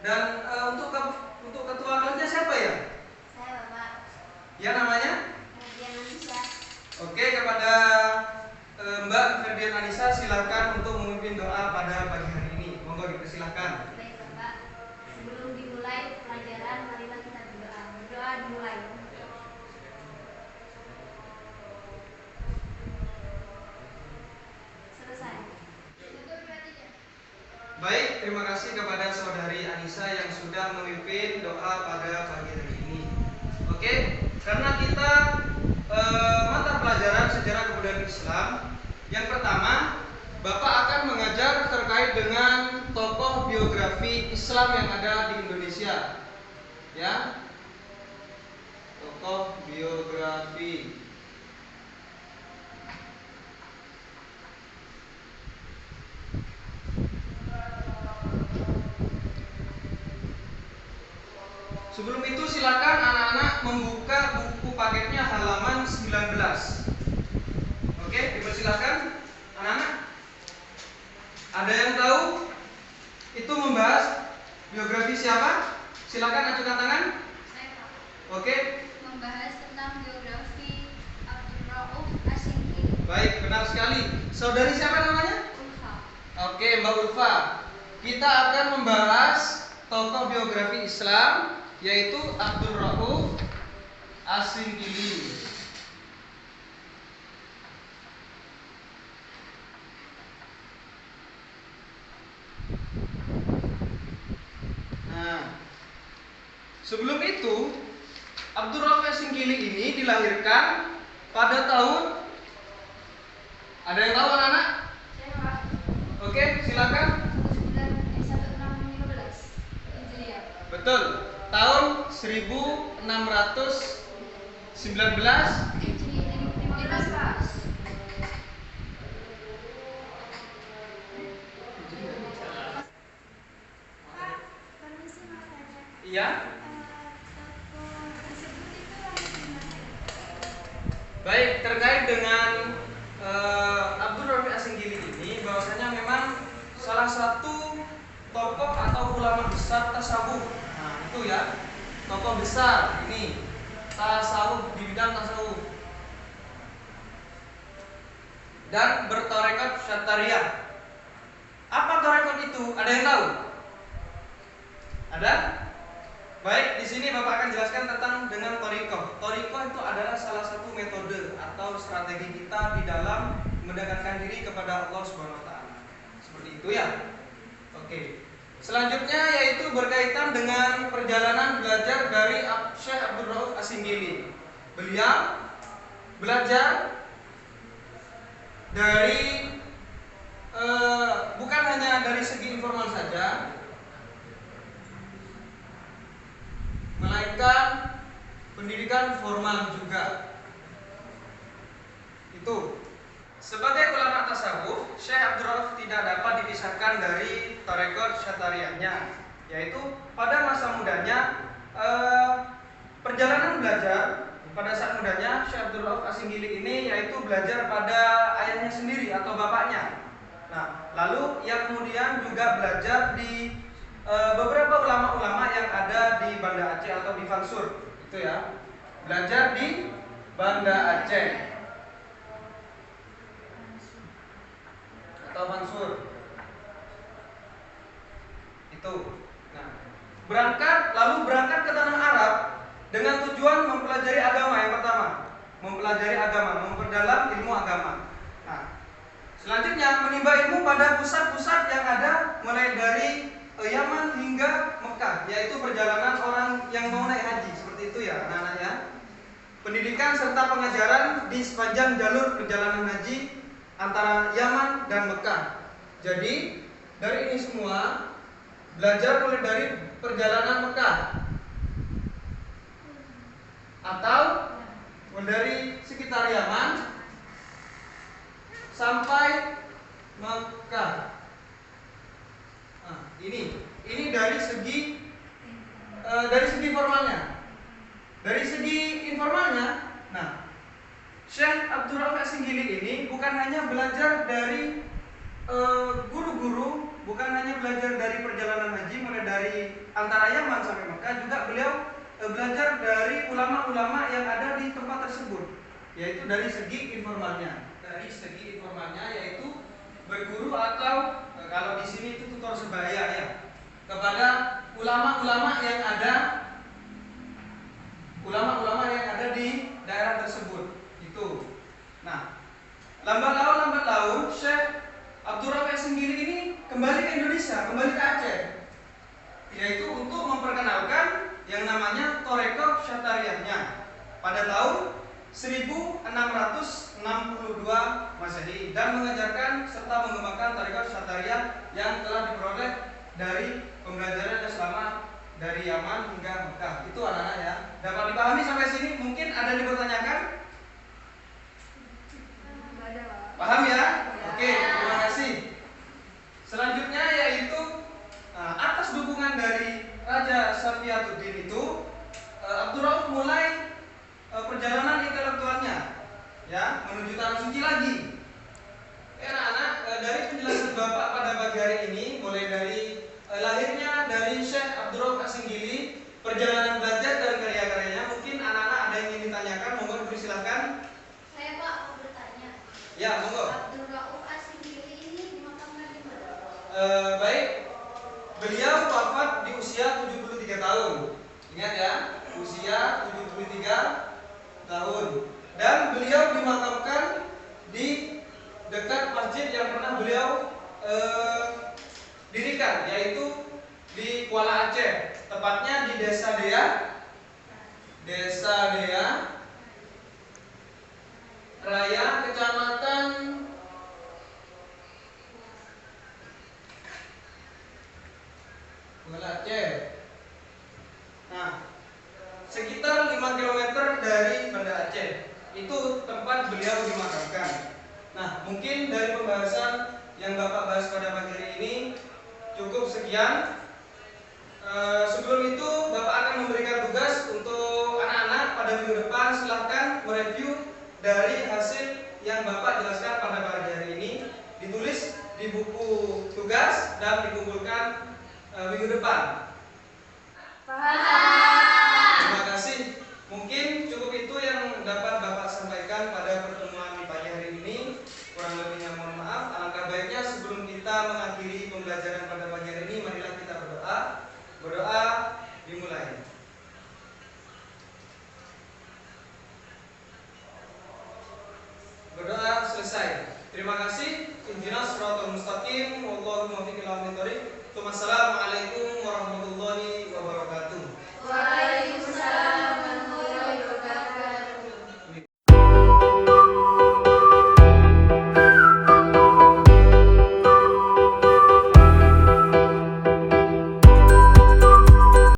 Dan untuk ketua kelasnya siapa ya? Saya, Bapak. Ya, namanya? Ferdian Anissa. Oke, kepada Mbak Ferdian Anissa silakan untuk memimpin doa pada pagi hari ini. Monggo dipersilahkan. Baik, Bapak. Sebelum dimulai pelajaran, marilah kita berdoa. Berdoa dimulai. Selesai. Baik, terima kasih kepada saudari Anissa yang sudah memimpin doa pada pagi hari ini. Oke, karena kita mata pelajaran sejarah kebudayaan Islam, yang pertama Bapak akan mengajar terkait dengan tokoh biografi Islam yang ada di Indonesia. Ya, tokoh biografi. Sebelum itu silakan anak-anak membuka buku paketnya halaman 19. Oke, dipersilakan anak-anak. Ada yang tahu itu membahas biografi siapa? Silakan ajukan tangan. Saya, Pak. Oke. Membahas tentang biografi Abdurrauf Asingkili. Baik, benar sekali. Saudari siapa namanya? Ulfa. Oke, Mbak Ulfa. Kita akan membahas tokoh biografi Islam yaitu Abdurrauf Asingkili. Nah, sebelum itu Abdurrauf Asingkili ini dilahirkan pada tahun, ada yang tahu anak-anak? Saya, Pak. Oke, silakan. 1615 Hijriah. Betul. Tahun 1619. Hijriah, Pak. Pak, permisi mau tanya. Iya. Tokoh tersebut itu lahir di mana? Baik, terkait dengan Abdurrauf Asingkili ini, bahwasanya memang salah satu tokoh atau ulama besar tasawuf. Nah, itu ya, tokoh besar ini tasawuf, di bidang tasawuf dan bertarekat Syatariyah. Apa tarekat itu? Ada yang tahu? Ada? Baik, di sini Bapak akan jelaskan tentang dengan thariqah. Thariqah itu adalah salah satu metode atau strategi kita di dalam mendekatkan diri kepada Allah Subhanahu wa taala. Seperti itu ya. Oke. Selanjutnya yaitu berkaitan dengan perjalanan belajar dari Syekh Abdurrauf Asingkili. Beliau belajar dari bukan hanya dari segi informal saja, melainkan pendidikan formal juga. Itu. Sebagai ulama tasawuf, Syekh Abdurrauf tidak dapat dipisahkan dari tarekat Syatariyahnya, yaitu pada masa mudanya perjalanan belajar pada saat mudanya Syekh Abdurrauf Asingkili ini yaitu belajar pada ayahnya sendiri atau bapaknya. Nah, lalu ia kemudian juga belajar di beberapa ulama-ulama yang ada di Banda Aceh atau di Fansur, itu ya. Belajar di Banda Aceh atau Fansur. Itu. Nah, lalu berangkat ke tanah Arab dengan tujuan mempelajari agama yang pertama, mempelajari agama, memperdalam ilmu agama. Nah, selanjutnya menimba ilmu pada pusat-pusat yang ada mulai dari Yaman hingga Mekah, yaitu perjalanan orang yang mau naik haji, seperti itu ya anak-anak ya. Pendidikan serta pengajaran di sepanjang jalur perjalanan haji antara Yaman dan Mekah. Jadi dari ini semua belajar mulai dari perjalanan Mekah atau dari sekitar Yaman sampai Mekah. Nah, ini dari segi formalnya. Dari segi informalnya, nah, Syekh Abdurrauf Asingkili ini bukan hanya belajar dari guru-guru bukan hanya belajar dari perjalanan haji mulai dari antara Yaman sampai Mekah, juga beliau belajar dari ulama-ulama yang ada di tempat tersebut, yaitu dari segi informalnya. Dari segi informalnya yaitu berguru atau kalau di sini itu tutor sebaya ya, kepada ulama-ulama yang ada di daerah tersebut itu. Nah, lambat laun Syekh Abdul Rafiq sendiri ini kembali ke Indonesia, kembali ke Aceh, yaitu untuk memperkenalkan yang namanya Thariqah Syatariahnya pada tahun 1662 Masehi dan mengajarkan serta mengembangkan Thariqah Syatariah yang telah diperoleh dari pembelajarannya selama dari Yaman hingga Mekah. Itu anak-anak ya. Dapat dipahami sampai sini? Mungkin ada yang dipertanyakan? Paham ya? Oke, terima kasih. Selanjutnya yaitu atas dukungan dari Raja Safiyatuddin itu, Abdul Rauf mulai perjalanan intelektualnya ya menuju tanah suci lagi. Anak-anak, dari penjelasan Bapak pada pagi hari ini, mulai dari lahirnya dari Syekh Abdul Rauf As-Singgili, perjalanan belajar dan karya-karyanya, mungkin anak-anak ada yang ingin ditanyakan, monggo dipersilahkan. Saya Pak mau bertanya. Ya, monggo. Abdul Rauf As-Singgili ini dimakamkan di mana? Baik, beliau wafat di usia 73 tahun. Ingat ya, usia 73 tahun. Dan beliau dimakamkan di dekat masjid yang pernah beliau dirikan, yaitu di Kuala Aceh, tepatnya di Desa Dea Raya, Kecamatan Kuala Aceh. Nah, sekitar 5 km dari Banda Aceh. Itu tempat beliau dimakamkan. Nah, mungkin dari pembahasan yang Bapak bahas pada pagi hari ini cukup sekian. Sebelum itu Bapak akan memberikan tugas untuk anak-anak pada minggu depan. Silahkan mereview dari hasil yang Bapak jelaskan pada pagi hari ini, ditulis di buku tugas dan dikumpulkan minggu depan. Terima kasih. Mungkin cukup itu yang dapat Bapak sampaikan pada pertemuan di pagi hari ini. Kurang lebihnya mohon maaf. Alangkah baiknya sebelum kita mengakhiri pembelajaran pada pagi hari ini, marilah kita berdoa. Berdoa dimulai. Berdoa selesai. Terima kasih. Ihdinas siratal mustaqim. Wallahul muwaffiq ila aqwamit thoriq. Wassalamualaikum